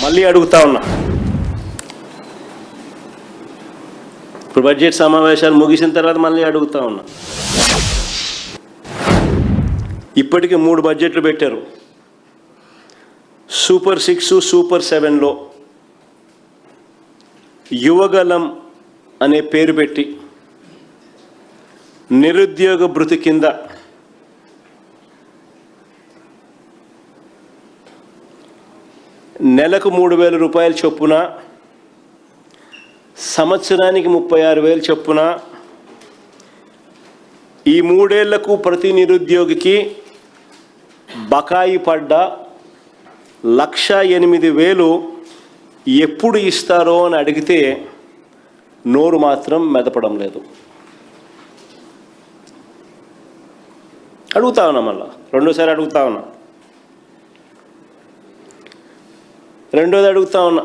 మళ్ళీ అడుగుతా ఉన్నా, ఇప్పుడు బడ్జెట్ సమావేశాలు ముగిసిన తర్వాత మళ్ళీ అడుగుతా ఉన్నా. ఇప్పటికి 3 బడ్జెట్లు పెట్టారు. సూపర్ 6, సూపర్ 7లో యువగలం అనే పేరు పెట్టి నిరుద్యోగ భృతి కింద నెలకు 3,000 రూపాయలు చొప్పున, సంవత్సరానికి 36,000 చొప్పున, ఈ 3 ఏళ్లకు ప్రతి నిరుద్యోగికి బకాయి పడ్డ 1,08,000 ఎప్పుడు ఇస్తారో అని అడిగితే నోరు మాత్రం మెదపడం లేదు. అడుగుతా ఉన్నా, మళ్ళా రెండోసారి అడుగుతా ఉన్నా. రెండోది అడుగుతా ఉన్నా,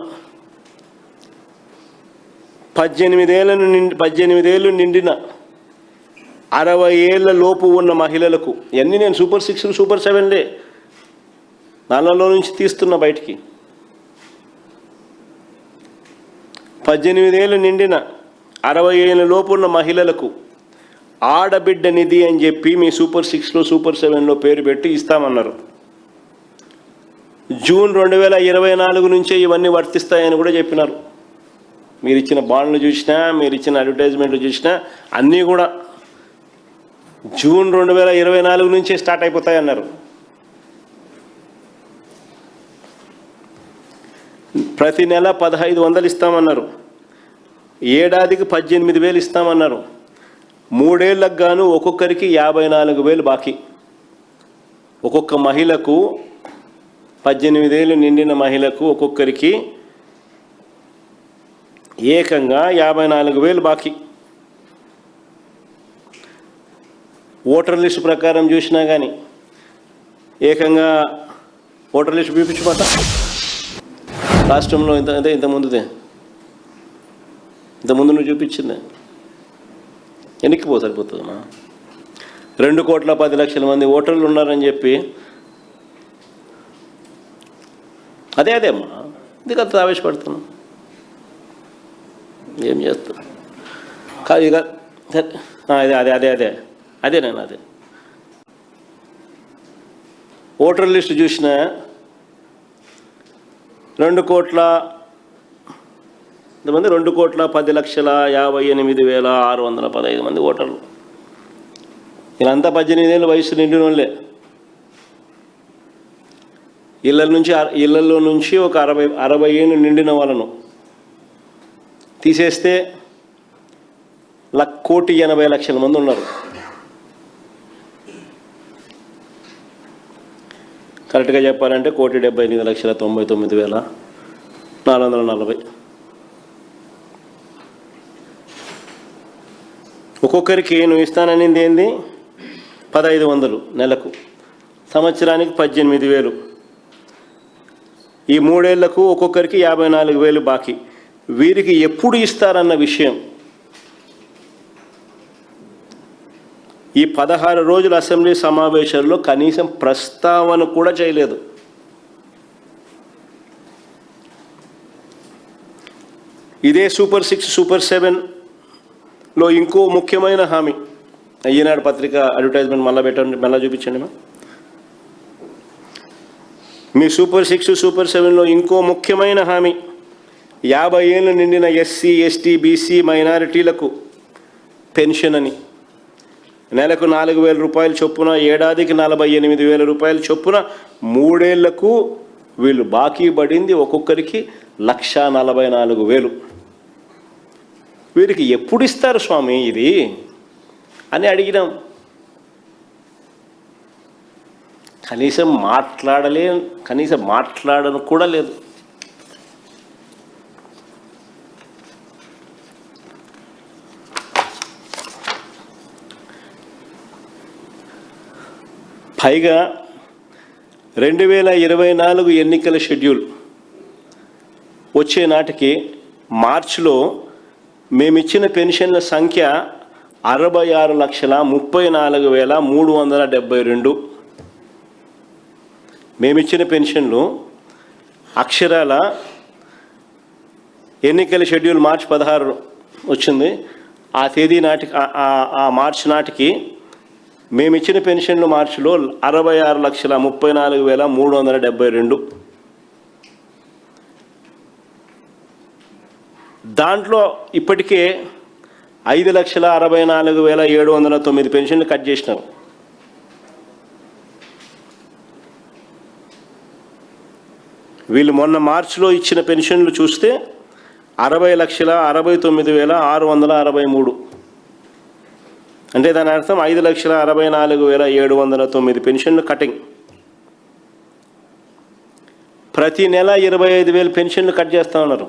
18 ఏళ్ళు నిండిన 60 ఏళ్ళ లోపు ఉన్న మహిళలకు, ఇవన్నీ నేను సూపర్ 6, సూపర్ 7లే నాలుగులో నుంచి తీస్తున్నా బయటికి. 18 ఏళ్ళు నిండిన 60 ఏళ్ళ లోపు ఉన్న మహిళలకు ఆడబిడ్డ నిధి అని చెప్పి మీ సూపర్ 6లో, సూపర్ 7లో పేరు పెట్టి ఇస్తామన్నారు. జూన్ 2024 నుంచే ఇవన్నీ వర్తిస్తాయని కూడా చెప్పినారు. మీరు ఇచ్చిన బాండ్లు చూసినా, మీరు ఇచ్చిన అడ్వర్టైజ్మెంట్లు చూసినా అన్నీ కూడా జూన్ 2024 నుంచే స్టార్ట్ అయిపోతాయి అన్నారు. ప్రతి నెల 1,500 ఇస్తామన్నారు. ఏడాదికి 18,000 ఇస్తామన్నారు. 3 ఏళ్లకు గాను ఒక్కొక్కరికి 54,000 బాకీ. ఒక్కొక్క మహిళకు, 18 ఏళ్ళు నిండిన మహిళకు ఒక్కొక్కరికి ఏకంగా 54,000 బాకీ. ఓటర్ లిస్టు ప్రకారం చూసినా కానీ ఏకంగా ఓటర్ లిస్టు చూపించమాట రాష్ట్రంలో ఇంతకుముందు నువ్వు చూపించిందే ఎన్నికిపో సరిపోతుందమ్మా. 2,10,00,000 మంది ఓటర్లు ఉన్నారని చెప్పి అదే అమ్మా, ఇది అంత ఆవేశపడుతున్నాం. ఏం చేస్తా కాదు ఇక అదే నేను ఓటర్ లిస్టు చూసిన 2,10,58,615 మంది ఓటర్లు. వీళ్ళంతా 18 ఏళ్ళ వయసు నిండిన వాళ్ళే. ఇళ్లలో నుంచి ఒక 60 ఏళ్ళు నిండిన వాళ్ళను తీసేస్తే 1,80,00,000 మంది ఉన్నారు. కరెక్ట్గా చెప్పాలంటే 1,78,99,440. ఒక్కొక్కరికి నువ్వు ఇస్తాననింది ఏంది? 1,500 నెలకు, సంవత్సరానికి 18,000. ఈ 3 ఏళ్లకు ఒక్కొక్కరికి 54,000 బాకీ. వీరికి ఎప్పుడు ఇస్తారన్న విషయం ఈ 16 రోజుల అసెంబ్లీ సమావేశాల్లో కనీసం ప్రస్తావన కూడా చేయలేదు. ఇదే సూపర్ 6, సూపర్ 7లో ఇంకో ముఖ్యమైన హామీ. ఈనాడు పత్రిక అడ్వర్టైజ్మెంట్ మళ్ళీ చూపించండి. మీ సూపర్ 6, సూపర్ 7లో ఇంకో ముఖ్యమైన హామీ 50 ఏళ్ళు నిండిన ఎస్సీ, ఎస్టీ, బీసీ మైనారిటీలకు పెన్షన్ అని. నెలకు 4,000 రూపాయలు చొప్పున, ఏడాదికి 48,000 రూపాయలు చొప్పున 3 ఏళ్లకు వీళ్ళు బాకీ పడింది ఒక్కొక్కరికి 1,44,000. వీరికి ఎప్పుడు ఇస్తారు స్వామి ఇది అని అడిగినాం. కనీసం మాట్లాడను కూడా లేదు. పైగా 2024 ఎన్నికల షెడ్యూల్ వచ్చే నాటికి మార్చిలో మేమిచ్చిన పెన్షన్ల సంఖ్య 66,34,372. మేమిచ్చిన పెన్షన్లు అక్షరాల ఎన్నికల షెడ్యూల్ మార్చి 16 వచ్చింది. ఆ తేదీ నాటికి ఆ మార్చి నాటికి మేము ఇచ్చిన పెన్షన్లు మార్చిలో 66,34,372. దాంట్లో ఇప్పటికే 5,64,709 పెన్షన్లు కట్ చేసినారు. వీళ్ళు మొన్న మార్చిలో ఇచ్చిన పెన్షన్లు చూస్తే 60,69,663. అంటే దాని అర్థం 5,64,709 పెన్షన్లు కటింగ్. ప్రతి నెల 25,000 పెన్షన్లు కట్ చేస్తూ ఉన్నారు.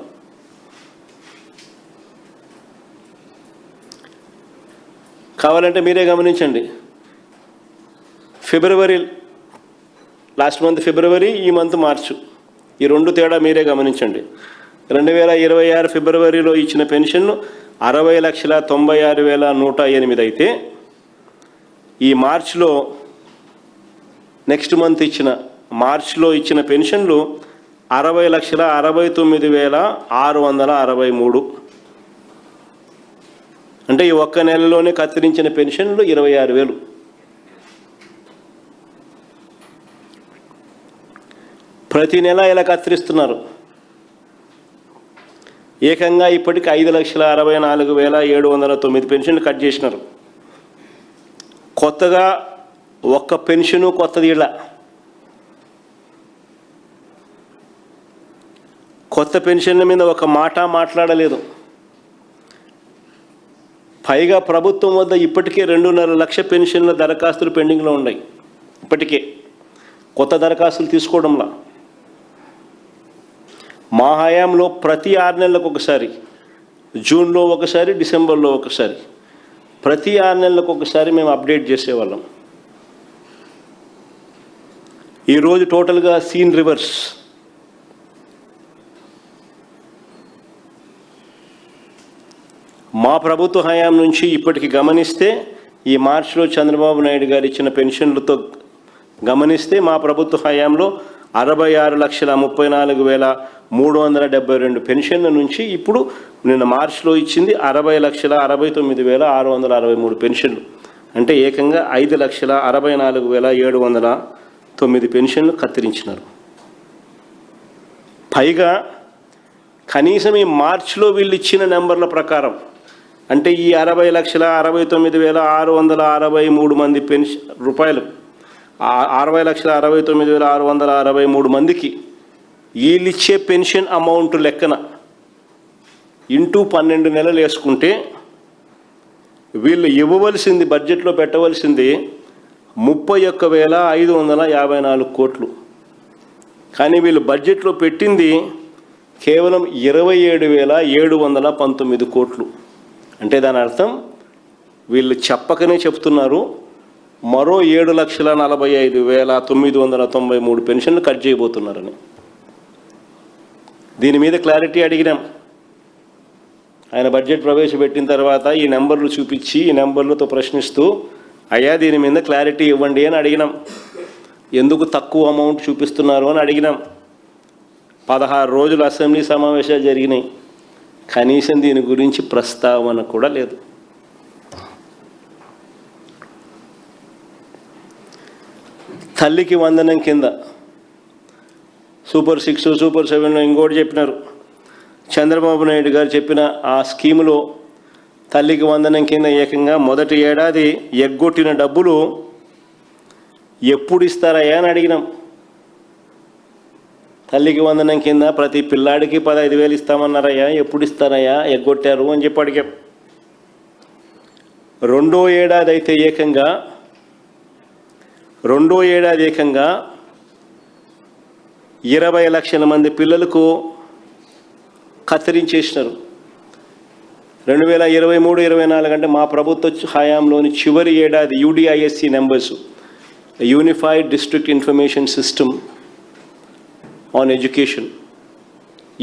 కావాలంటే మీరే గమనించండి. ఫిబ్రవరి, లాస్ట్ మంత్ ఫిబ్రవరి, ఈ మంత్ మార్చు, ఈ రెండు తేడా మీరే గమనించండి. 2026 ఫిబ్రవరిలో ఇచ్చిన పెన్షన్లు 60,96,108 అయితే ఈ మార్చిలో నెక్స్ట్ మంత్ ఇచ్చిన మార్చిలో ఇచ్చిన పెన్షన్లు 60,69,663. అంటే ఈ ఒక్క నెలలోనే కత్తిరించిన పెన్షన్లు 26,000. ప్రతి నెల ఇలా కత్తిరిస్తున్నారు. ఏకంగా ఇప్పటికి 5,64,709 పెన్షన్లు కట్ చేసినారు. కొత్తగా ఒక్క పెన్షను కొత్తది ఇలా కొత్త పెన్షన్ల మీద ఒక మాట మాట్లాడలేదు. పైగా ప్రభుత్వం వద్ద ఇప్పటికే 2.5 లక్షల పెన్షన్ల దరఖాస్తులు పెండింగ్లో ఉన్నాయి. ఇప్పటికే కొత్త దరఖాస్తులు తీసుకోవడంలా. మా హయాంలో ప్రతి 6 నెలలకు ఒకసారి, జూన్లో ఒకసారి, డిసెంబర్లో ఒకసారి, ప్రతి 6 నెలలకు ఒకసారి మేము అప్డేట్ చేసేవాళ్ళం. ఈరోజు టోటల్గా సీన్ రివర్స్. మా ప్రభుత్వ హయాం నుంచి ఇప్పటికి గమనిస్తే ఈ మార్చిలో చంద్రబాబు నాయుడు గారు ఇచ్చిన పెన్షన్లతో గమనిస్తే మా ప్రభుత్వ హయాంలో 66,34,372 పెన్షన్ల నుంచి ఇప్పుడు నిన్న మార్చిలో ఇచ్చింది 60,69,663 పెన్షన్లు. అంటే ఏకంగా 5,64,709 పెన్షన్లు కత్తిరించినారు. పైగా కనీసం ఈ మార్చిలో వీళ్ళు ఇచ్చిన నెంబర్ల ప్రకారం, అంటే ఈ 60,69,663 మంది రూపాయలు, 60,69,663 మందికి వీళ్ళు ఇచ్చే పెన్షన్ అమౌంట్ లెక్కన ఇంటూ 12 నెలలు వేసుకుంటే వీళ్ళు ఇవ్వవలసింది, బడ్జెట్లో పెట్టవలసింది 31,554 కోట్లు. కానీ వీళ్ళు బడ్జెట్లో పెట్టింది కేవలం 27,719 కోట్లు. అంటే దాని అర్థం వీళ్ళు చెప్పకనే చెప్తున్నారు మరో 7,45,993 పెన్షన్లు కట్ చేయబోతున్నారని. దీని మీద క్లారిటీ అడిగినాం. ఆయన బడ్జెట్ ప్రవేశపెట్టిన తర్వాత ఈ నెంబర్లు చూపించి, ఈ నెంబర్లతో ప్రశ్నిస్తూ, అయ్యా దీని మీద క్లారిటీ ఇవ్వండి అని అడిగినాం. ఎందుకు తక్కువ అమౌంట్ చూపిస్తున్నారు అని అడిగినాం. 16 రోజులు అసెంబ్లీ సమావేశాలు జరిగినాయి. కనీసం దీని గురించి ప్రస్తావన కూడా లేదు. తల్లికి వందనం కింద సూపర్ 6, సూపర్ 7లో ఇంకోటి చెప్పినారు. చంద్రబాబు నాయుడు గారు చెప్పిన ఆ స్కీములో తల్లికి వందనం కింద ఏకంగా మొదటి ఏడాది ఎగ్గొట్టిన డబ్బులు ఎప్పుడు ఇస్తారయ్యా అని అడిగినాం. తల్లికి వందనం కింద ప్రతి పిల్లాడికి 15,000 ఇస్తామన్నారయ్యా, ఎప్పుడు ఇస్తారయ్యా, ఎగ్గొట్టారు అని చెప్పి అడిగాం. రెండో ఏడాది ఏకంగా 20 లక్షల మంది పిల్లలకు కత్తిరించేసినారు. 2023-24 అంటే మా ప్రభుత్వ హయాంలోని చివరి ఏడాది UDISC numbers, unified district information system on education,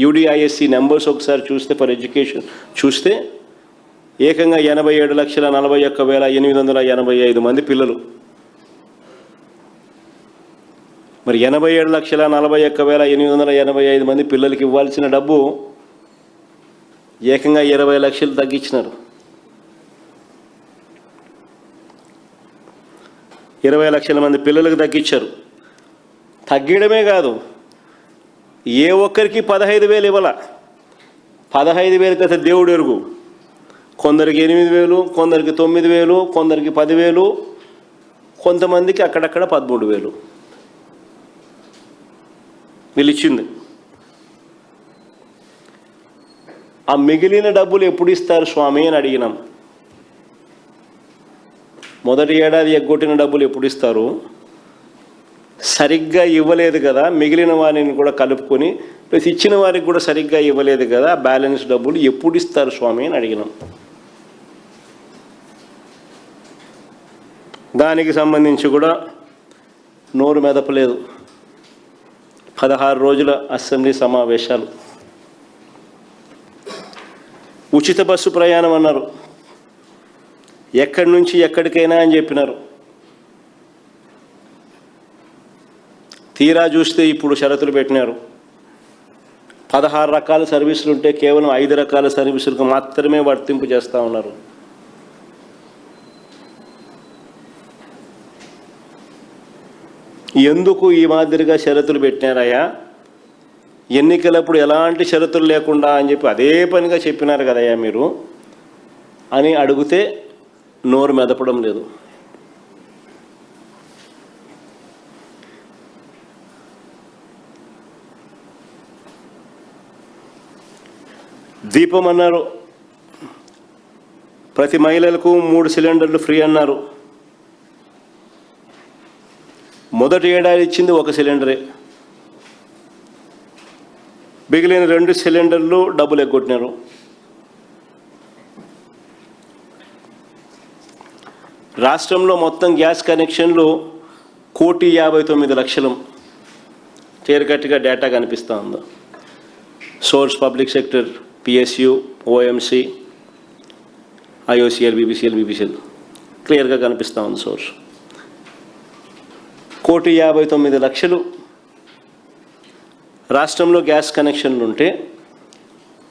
UDISC numbers ఒకసారి చూస్తే ఫర్ ఎడ్యుకేషన్ చూస్తే ఏకంగా 87,41,885 మంది పిల్లలు. మరి 87,41,885 మంది పిల్లలకి ఇవ్వాల్సిన డబ్బు ఏకంగా 20 లక్షలు తగ్గించినారు. 20 లక్షల మంది పిల్లలకు తగ్గించారు. తగ్గడమే కాదు, ఏ ఒక్కరికి 15,000 ఇవ్వాల. 15,000 కదా దేవుడు ఎరుగు. కొందరికి 8,000, కొందరికి 9,000, కొందరికి 10,000, కొంతమందికి అక్కడక్కడ 13,000 వీళ్ళు ఇచ్చింది. ఆ మిగిలిన డబ్బులు ఎప్పుడు ఇస్తారు స్వామి అని అడిగినాం. మొదటి ఏడాది ఎగ్గొట్టిన డబ్బులు ఎప్పుడు ఇస్తారు? సరిగ్గా ఇవ్వలేదు కదా, మిగిలిన వారిని కూడా కలుపుకొని ప్లస్ ఇచ్చిన వారికి కూడా సరిగ్గా ఇవ్వలేదు కదా, బ్యాలెన్స్ డబ్బులు ఎప్పుడు ఇస్తారు స్వామి అని అడిగినాం. దానికి సంబంధించి కూడా నోరు మెదపలేదు. 16 రోజుల అసెంబ్లీ సమావేశాలు. ఉచిత బస్సు ప్రయాణం అన్నారు, ఎక్కడి నుంచి ఎక్కడికైనా అని చెప్పినారు. తీరా చూస్తే ఇప్పుడు షరతులు పెట్టినారు. 16 రకాల సర్వీసులు ఉంటే కేవలం 5 రకాల సర్వీసులకు మాత్రమే వర్తింపు చేస్తూ ఉన్నారు. ఎందుకు ఈ మాదిరిగా షరతులు పెట్టినారయ్యా? ఎన్నికలప్పుడు ఎలాంటి షరతులు లేకుండా అని చెప్పి అదే పనిగా చెప్పినారు కదయ్యా మీరు అని అడిగితే నోరు మెదపడం లేదు. దీపం అన్నారు, ప్రతి మహిళలకు 3 సిలిండర్లు ఫ్రీ అన్నారు. మొదటి ఏడాది ఇచ్చింది 1 సిలిండరే, మిగిలిన 2 సిలిండర్లు డబ్బులు ఎగ్గొట్టినారు. రాష్ట్రంలో మొత్తం గ్యాస్ కనెక్షన్లు 1,59,00,000 క్లియర్కట్గా డేటా కనిపిస్తూ ఉంది. Source public sector, PSU, OMC, IOCL, BPCL క్లియర్గా కనిపిస్తూ ఉంది సోర్స్. 1,59,00,000 రాష్ట్రంలో గ్యాస్ కనెక్షన్లు ఉంటే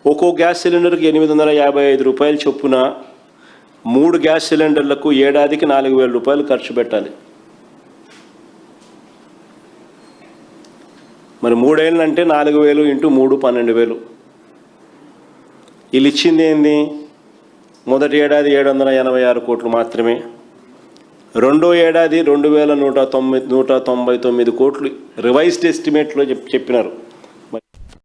ఒక్కో గ్యాస్ సిలిండర్కి 855 రూపాయలు చొప్పున 3 గ్యాస్ సిలిండర్లకు ఏడాదికి 4,000 రూపాయలు ఖర్చు పెట్టాలి. మరి 3 ఏళ్ళు అంటే 4,000 ఇంటూ 3 12,000. వీళ్ళు ఇచ్చింది ఏంది? మొదటి ఏడాది 786 కోట్లు మాత్రమే. రెండో ఏడాది 2,199 కోట్లు రివైజ్డ్ ఎస్టిమేట్లో చెప్పినారు.